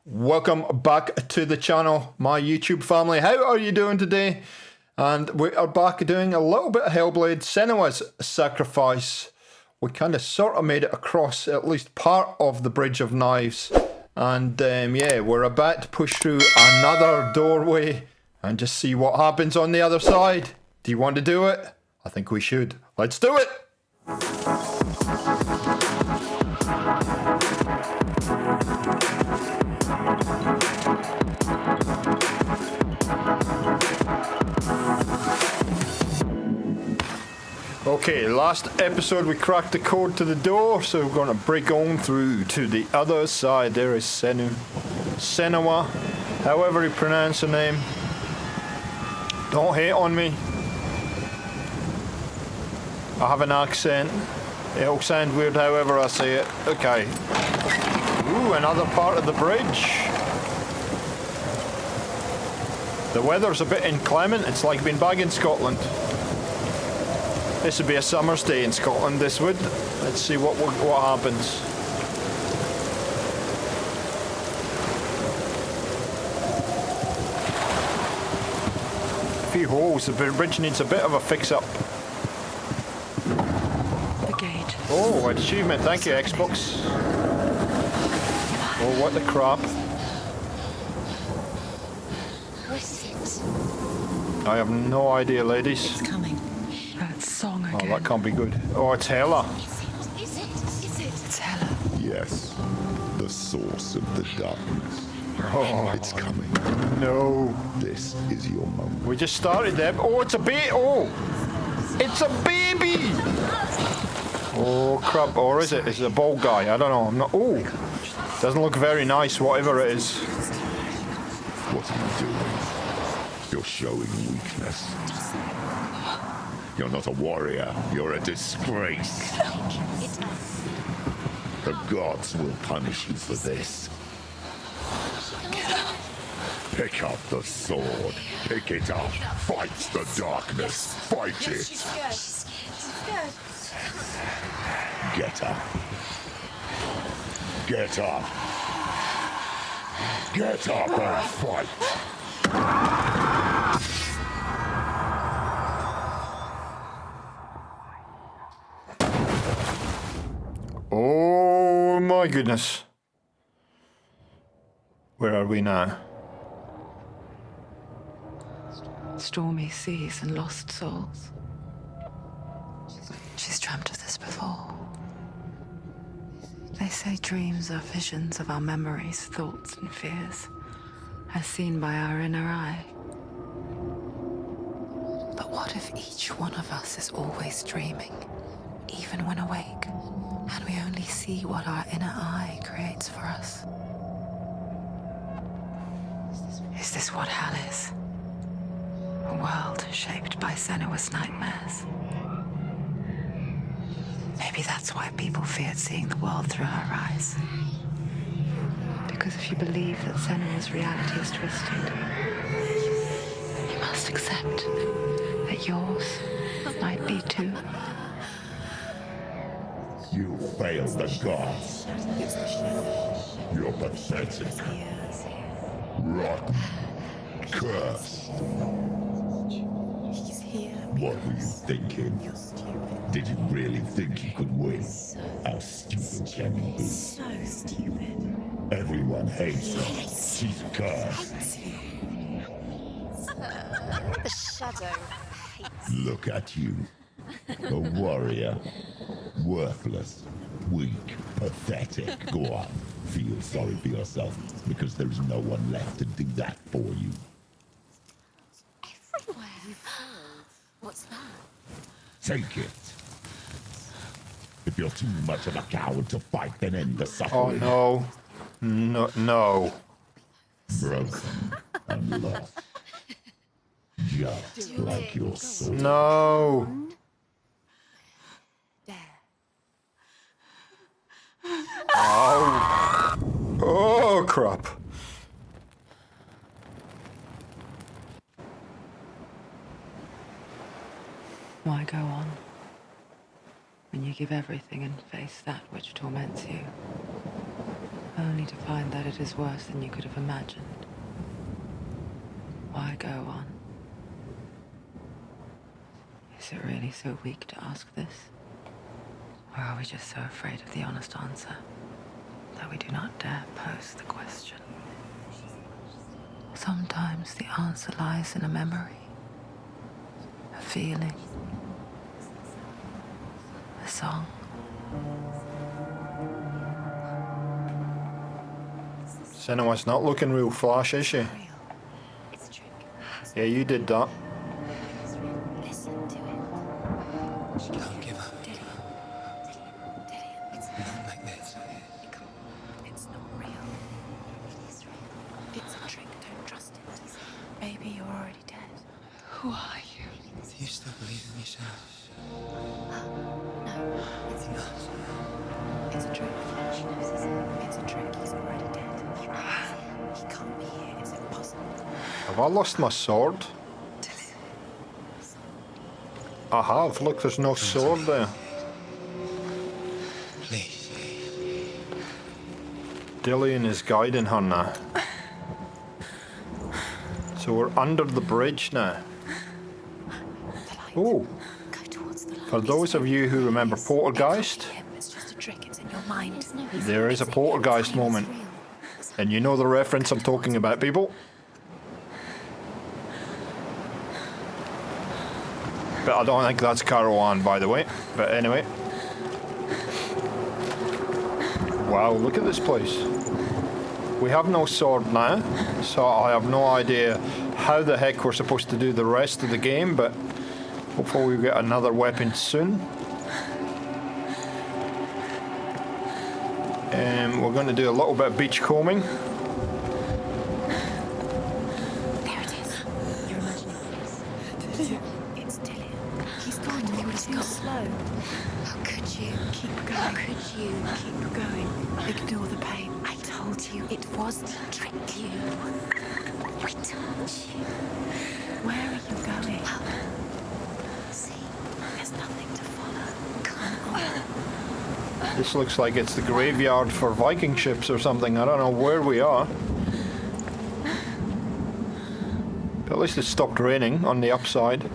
Welcome back to the channel, my YouTube family. How are you doing today? And we are back doing a little bit of HellBlade, Senua's Sacrifice. We kind of sort of made it across at least part of the Bridge of Knives. And yeah, we're about to push through another doorway and just see what happens on the other side. Do you want to do it? I think we should. Let's do it! Okay, last episode we cracked the code to the door, so we're going to break on through to the other side. There is Senua, however you pronounce her name. Don't hate on me. I have an accent. It'll sound weird however I say it. Okay. Ooh, another part of the bridge. The weather's a bit inclement. It's like being back in Scotland. This would be a summer's day in Scotland, this would. Let's see what happens. A few holes, the bridge needs a bit of a fix-up. The gate. Oh, achievement, thank you, Xbox. Oh, what the crap. I have no idea, ladies. It's coming. That song again. Oh, that can't be good. Oh, it's Hela. Is it? It's Hela. Yes, the source of the darkness. Oh, It's coming. no. This is your moment. We just started there. Oh, it's a baby. Oh, it's a baby. Oh, crap. Or is it? Is it a bald guy? I don't know. I'm not. Oh, doesn't look very nice, whatever it is. What are you doing? You're showing weakness. You're not a warrior. You're a disgrace. The gods will punish you for this. Pick up the sword. Pick it up. Fight the darkness. Fight it. Get up. Get up. Get up and fight. Oh my goodness. Where are we now? Stormy seas and lost souls. She's dreamt of this before. They say dreams are visions of our memories, thoughts, and fears, as seen by our inner eye. But what if each one of us is always dreaming, even when awake, and we only see what our inner eye creates for us? Is this what hell is? A world shaped by Senua's nightmares. Maybe that's why people feared seeing the world through her eyes. Because if you believe that Senua's reality is twisted, you must accept that yours might be too. You failed the gods. You're pathetic. Rotten. Cursed. What were you thinking? Did you really think you could win? How stupid can you be? So stupid. Everyone hates her. She's cursed. The shadow hates. Look at you. A warrior. Worthless. Weak. Pathetic. Go on. Feel sorry for yourself, because there is no one left to do that for you. Everywhere. What's that? Take it. If you're too much of a coward to fight, then end the Oh suffering. no. No, no. Broken and lost. Just like your soul. No. There. Oh. Oh, crap. Why go on when you give everything and face that which torments you? only to find that it is worse than you could have imagined. Why go on? Is it really so weak to ask this? Or are we just so afraid of the honest answer that we do not dare pose the question? Sometimes the answer lies in a memory, a feeling, a song. Senua's not looking real flash, is she? It's a trick. Yeah, you did that. Listen to it. Don't give up. It's Not like this. It's not real. It is real. It's a trick. Don't trust it. Maybe you're already dead. Who are you? Do you still believe in yourself? No, it's not. It's a trick. She knows it's a trick. He's already dead. He knows. He can't be here. It's impossible. Have I lost my sword? I have. Look, there's no sword there. Please. Dillian is guiding her now. So we're under the bridge now. Oh, Go towards the light. for those of you who remember Poltergeist, It's just a trick. It's in your mind. there is a Poltergeist moment. And you know the reference I'm talking about, people. But I don't think that's Caroline, by the way. But anyway. Wow, look at this place. We have no sword now, so I have no idea how the heck we're supposed to do the rest of the game, but hopefully we get another weapon soon. We're going to do a little bit of beach combing. There it is. You're imagining this. It's Dillian. He's gone. You were too slow. How could you? Keep going. How could you? Keep going. Ignore the pain. I told you it was to trick you. I told you. Where are you going? Up. See, there's nothing to follow. Come on. This looks like it's the graveyard for Viking ships or something. I don't know where we are. But at least it stopped raining on the upside.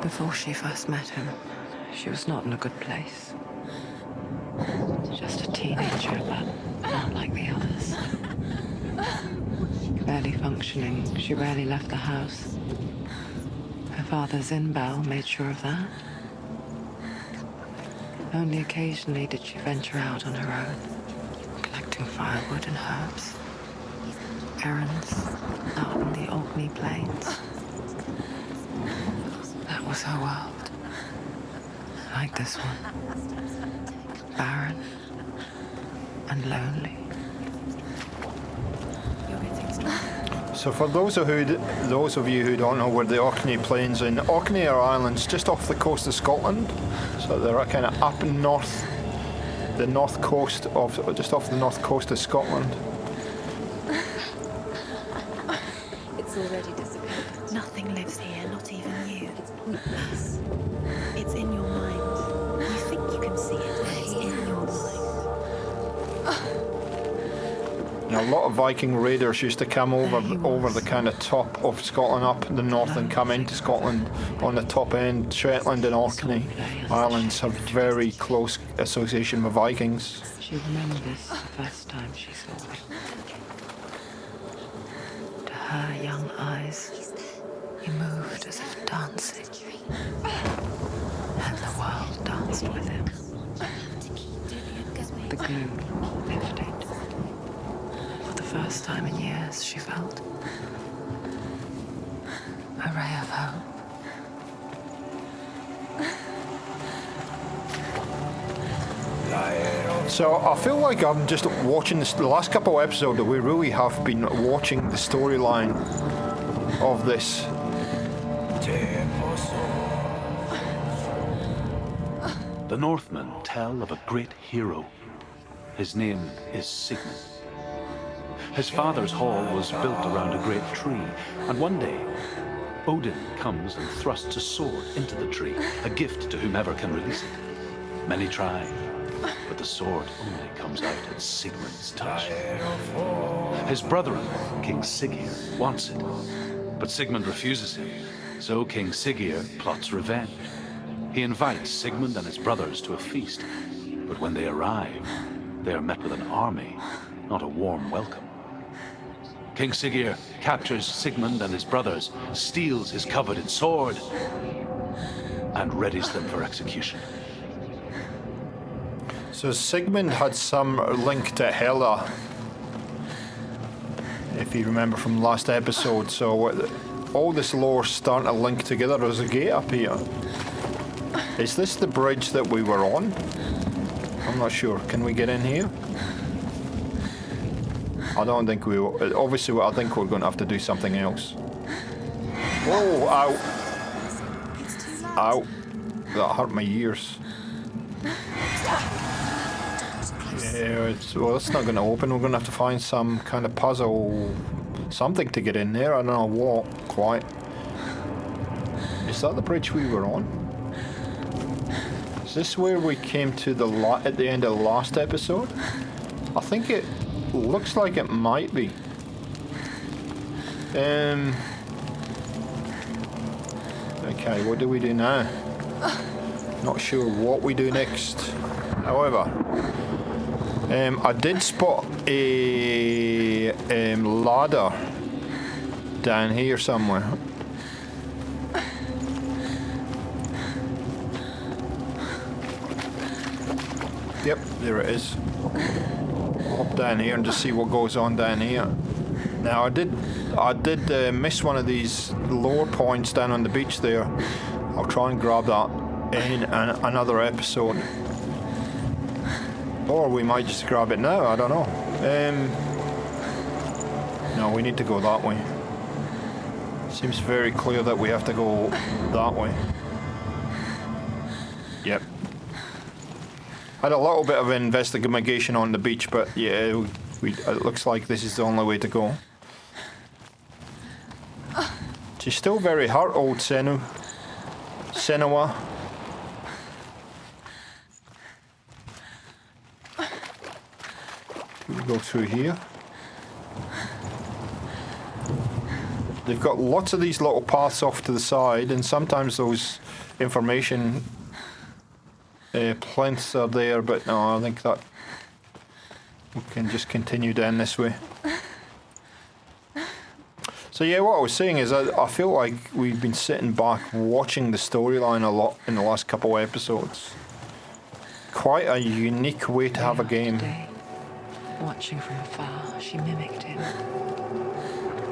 Before she first met him, she was not in a good place. Just a teenager, but not like the others. Barely functioning, she rarely left the house. Her father's in-bow made sure of that. Only occasionally did she venture out on her own, collecting firewood and herbs. Errands out on the Orkney plains. That was her world. Like this one. Barren and lonely. So for those of you who don't know where the Orkney Plains in Orkney are islands just off the coast of Scotland, so they're kind of up north, the north coast of just off the north coast of Scotland. It's already disappeared. Nothing lives here, not even you. It's pointless. It's in your mind. You think you can see it, but it's in your mind. Now, a lot of Viking raiders used to come over the kind of top of Scotland up the north and come into Scotland on the top end. Shetland and Orkney Islands have very close association with Vikings. She remembers the first time she saw him. To her young eyes, he moved as if dancing, and the world danced with him. The gloom lifted. For the first time in years, she felt a ray of hope. So I feel like I'm just watching this, the last couple of episodes that we really have been watching the storyline of this. The Northmen tell of a great hero. His name is Sigmund. His father's hall was built around a great tree, and one day Odin comes and thrusts a sword into the tree, a gift to whomever can release it. Many try, but the sword only comes out at Sigmund's touch. His brother-in-law, King Siggeir, wants it, but Sigmund refuses him, so King Siggeir plots revenge. He invites Sigmund and his brothers to a feast, but when they arrive, they are met with an army, not a warm welcome. King Siggeir captures Sigmund and his brothers, steals his coveted sword, and readies them for execution. So Sigmund had some link to Hela, if you remember from last episode. So all this lore's starting to link together. There's a gate up here. Is this the bridge that we were on? I'm not sure. Can we get in here? I don't think we will. Obviously, I think we're going to have to do something else. Whoa, ow. Ow. That hurt my ears. Yeah, well, it's not going to open. We're going to have to find some kind of puzzle, something to get in there. I don't know what quite. Is that the bridge we were on? Is this where we came to at the end of the last episode? I think it looks like it might be. Okay, what do we do now? Not sure what we do next. However, I did spot a ladder down here somewhere. Yep, there it is. Hop down here and just see what goes on down here. Now I did miss one of these lower points down on the beach there. I'll try and grab that in another episode. Or we might just grab it now, I don't know. No, we need to go that way. Seems very clear that we have to go that way. Yep. Had a little bit of investigation on the beach, but yeah, it looks like this is the only way to go. She's still very hurt, old Senua. We go through here. They've got lots of these little paths off to the side, and sometimes those information plinths are there, but no, I think that we can just continue down this way. So yeah, what I was saying is I feel like we've been sitting back watching the storyline a lot in the last couple of episodes. Quite a unique way to have a game. Watching from afar, she mimicked him,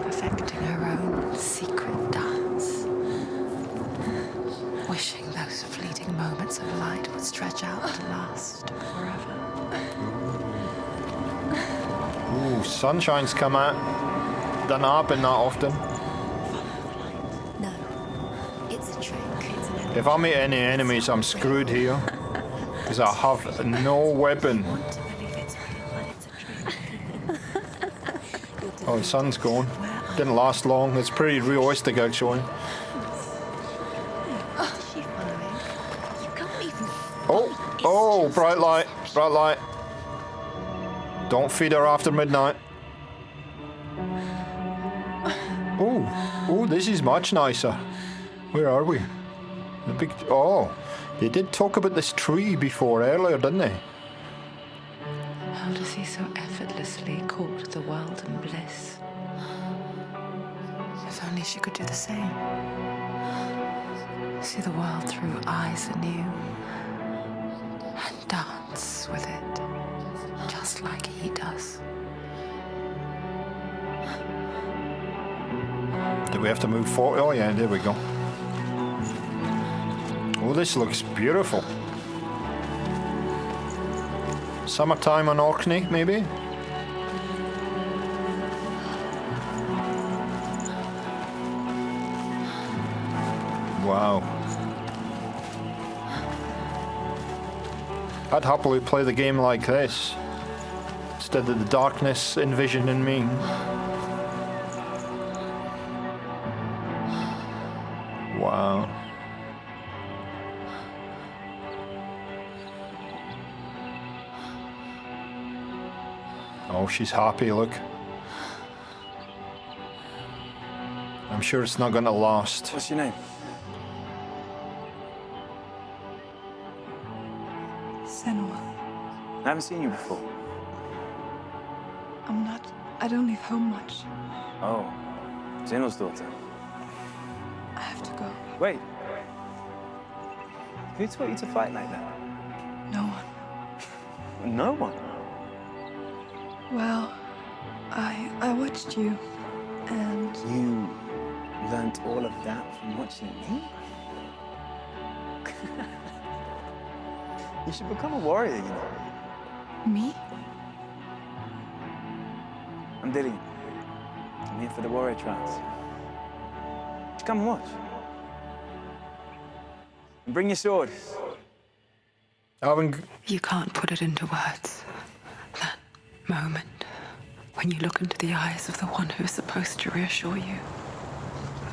perfecting her own secret dance, wishing those fleeting moments of light would stretch out to last forever. Ooh, sunshine's come out. Doesn't happen that often. No, it's a trick. If I meet any enemies, I'm screwed here. Because I have no weapon. Oh, the sun's gone. Didn't last long. It's pretty realistic, actually. Oh, bright light, bright light. Don't feed her after midnight. Oh, this is much nicer. Where are we? The big. Oh, they did talk about this tree before earlier, didn't they? How does he so effortlessly court the world and bliss? If only she could do the same. See the world through eyes anew and dance with it, just like he does. Do we have to move forward? Oh yeah, there we go. Oh, this looks beautiful. Summertime on Orkney, maybe? Wow. I'd happily play the game like this, instead of the darkness envisioned in me. Oh, she's happy, look. I'm sure it's not going to last. What's your name? Senua. I haven't seen you before. I don't leave home much. Oh, Zenua's daughter. I have to go. Wait. Who taught you to fight like that? No one. No one. Well, I watched you, and You learnt all of that from watching me? You should become a warrior, you know. me? I'm Dillian. I'm here for the warrior trials. Just come and watch. And bring your sword. You can't put it into words. That moment when you look into the eyes of the one who's supposed to reassure you,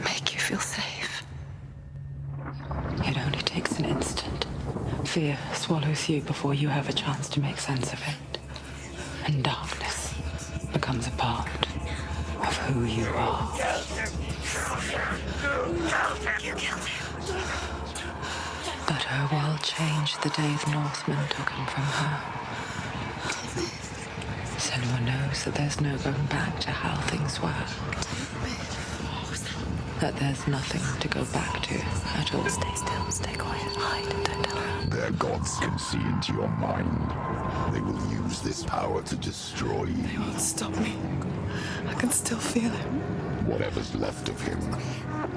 make you feel safe. It only takes an instant. Fear swallows you before you have a chance to make sense of it. And darkness becomes a part of who you are. You killed him. But her world changed the day the Northmen took him from her. Senua knows that there's no going back to how things were. That there's nothing to go back to at all. Stay still, stay quiet, hide, don't tell her. Their gods can see into your mind. They will use this power to destroy you. They won't stop me. I can still feel him. Whatever's left of him,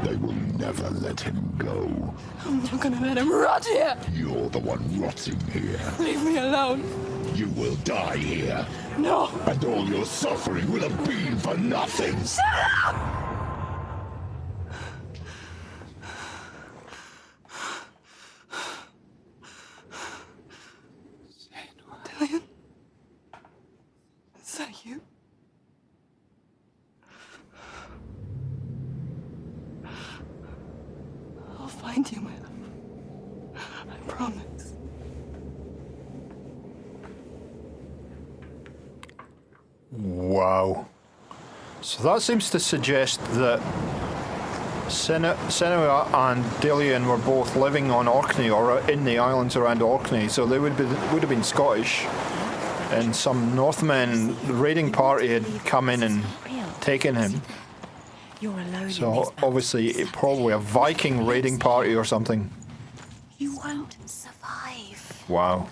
they will never let him go. I'm not gonna let him rot here. You're the one rotting here. Leave me alone. You will die here. No. And all your suffering will have been for nothing. Dillian? Is that you? I'll find you, man. I promise. Wow. So that seems to suggest that Senua and Dillian were both living on Orkney or in the islands around Orkney, so they would have been Scottish. And some Northmen raiding party had come in and taken him. You're alone. So obviously probably a Viking raiding party or something. You won't survive. Wow.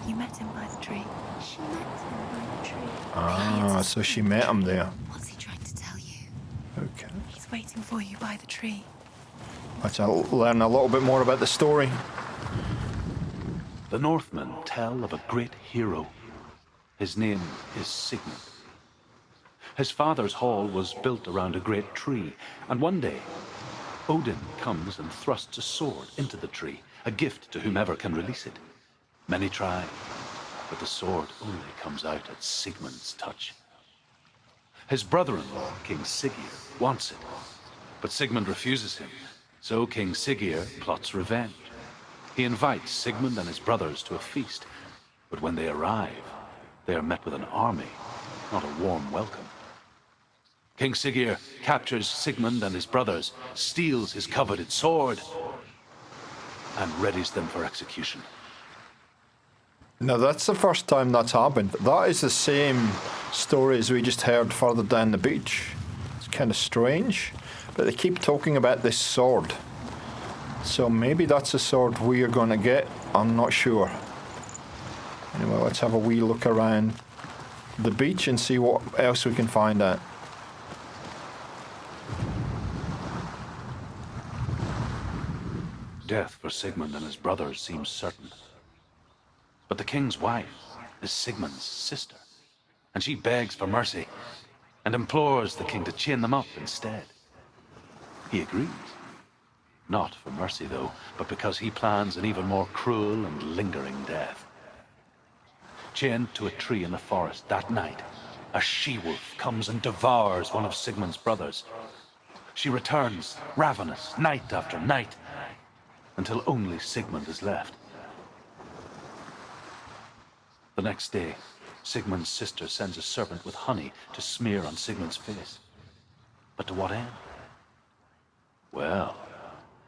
You met him by the tree. She met him by the tree. Ah, so she met him there. What's he trying to tell you? Okay. He's waiting for you by the tree. Let's learn a little bit more about the story. The Northmen tell of a great hero. His name is Sigmund. His father's hall was built around a great tree, and one day, Odin comes and thrusts a sword into the tree, a gift to whomever can release it. Many try, but the sword only comes out at Sigmund's touch. His brother-in-law, King Siggeir, wants it, but Sigmund refuses him, so King Siggeir plots revenge. He invites Sigmund and his brothers to a feast, but when they arrive, they are met with an army, not a warm welcome. King Siggeir captures Sigmund and his brothers, steals his coveted sword, and readies them for execution. Now that's the first time that's happened. That is the same story as we just heard further down the beach. It's kind of strange, but they keep talking about this sword. So maybe that's the sword we are going to get. I'm not sure. Anyway, let's have a wee look around the beach and see what else we can find out. Death for Sigmund and his brothers seems certain. But the king's wife is Sigmund's sister, and she begs for mercy and implores the king to chain them up instead. He agrees. Not for mercy, though, but because he plans an even more cruel and lingering death. Chained to a tree in the forest that night, a she-wolf comes and devours one of Sigmund's brothers. She returns, ravenous, night after night, until only Sigmund is left. The next day, Sigmund's sister sends a servant with honey to smear on Sigmund's face. But to what end? Well,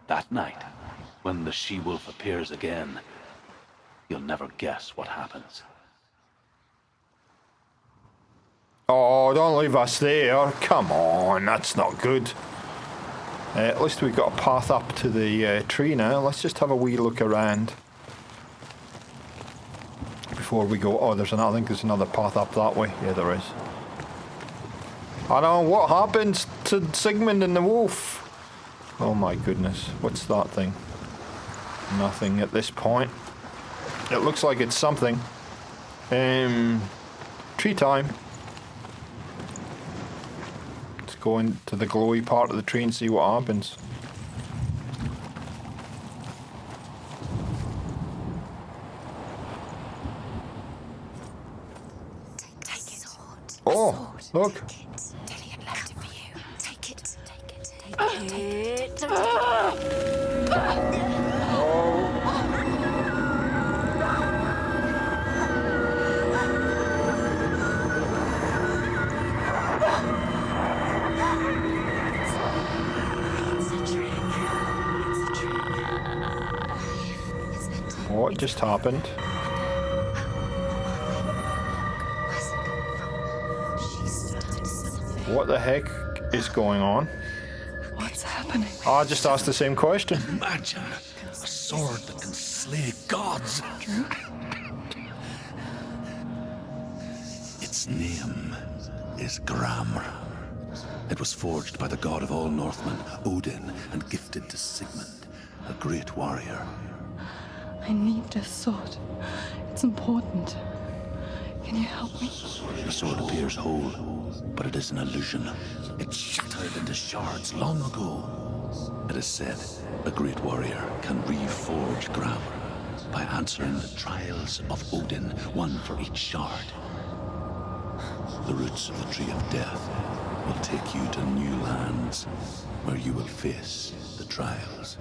that night, when the she-wolf appears again, you'll never guess what happens. Oh, don't leave us there. Come on, that's not good. At least we've got a path up to the tree now. Let's just have a wee look around before we go. Oh, I think there's another path up that way. Yeah, there is. I know, what happens to Sigmund and the wolf? Oh my goodness, what's that thing? Nothing at this point. It looks like it's something. Tree time. Let's go into the glowy part of the tree and see what happens. Take it. Oh, look. Dillian left it for you. Take it. Take it. What just happened? What the heck is going on? What's happening? I just asked the same question. Imagine a sword that can slay gods. Drew? Its name is Gramr. It was forged by the god of all Northmen, Odin, and gifted to Sigmund, a great warrior. I need this sword. It's important. Can you help me? The sword appears whole, but it is an illusion. It shattered into shards long ago. It is said a great warrior can reforge Gramr by answering the trials of Odin, one for each shard. The roots of the Tree of Death will take you to new lands where you will face the trials.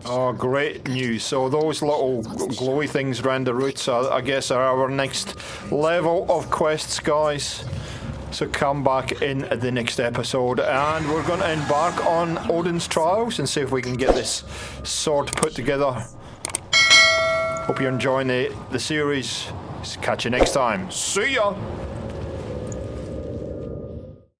Oh, great news. So those little glowy things around the roots, I guess, are our next level of quests, guys. So come back in the next episode and we're going to embark on Odin's trials and see if we can get this sword put together. Hope you're enjoying the series. Catch you next time. See ya!